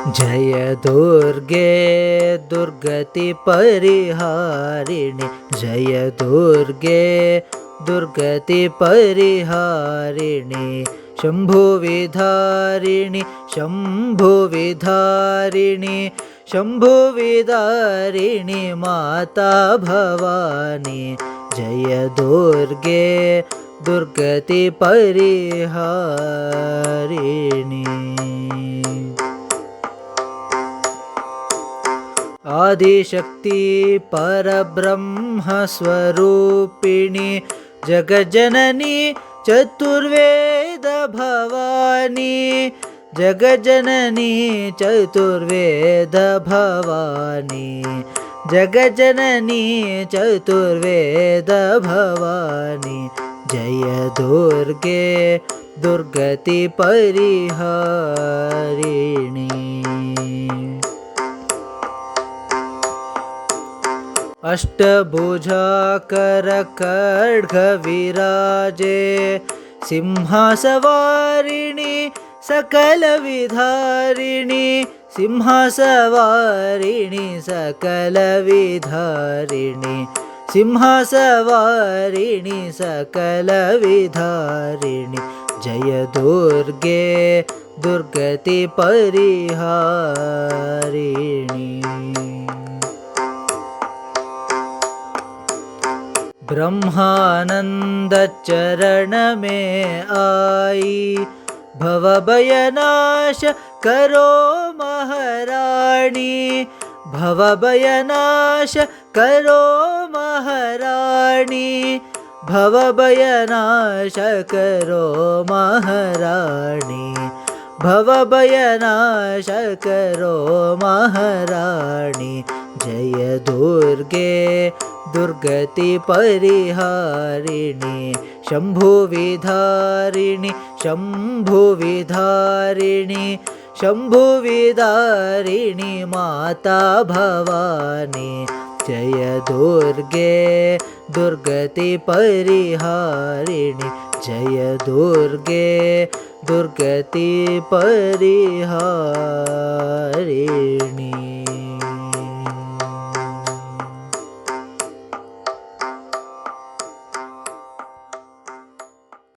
जय दुर्गे दुर्गति परिहारिणि जय दुर्गे दुर्गति परिहारिणि शम्भुविधारिणि शम्भुविधारिणि शम्भुविदारिणि माता भवानी जय दुर्गे दुर्गति परिहारिणि आदिशक्ति परब्रह्म स्वरूपिणी जगज्जननी चतुर्वेद भवानी जगज्जननी चतुर्वेद भवानी जगज्जननी चतुर्वेद भवानी जय दुर्गे दुर्गति परिहारिणि अष्टभुजाकर खड्गविराजे सिंहासवारिणि सकलविधारिणि सिंहासवारिणि सकलविधारिणि सिंहासवारिणि सकलविधारिणि जय दुर्गे दुर्गति परिहारिणि ब्रह्मानंद चरण में आई भवभयनाश करो महारानी भवभयनाश करो महारानी भवभयनाश करो महारानी भवभयनाश करो महारानी जय दुर्गे दुर्गति परिहारिणि शम्भुविधारिणि शम्भुविधारिणि शम्भुविदारिणि माता भवानी जय दुर्गे दुर्गति परिहारिणि जय दुर्गे दुर्गति परिहारिणि।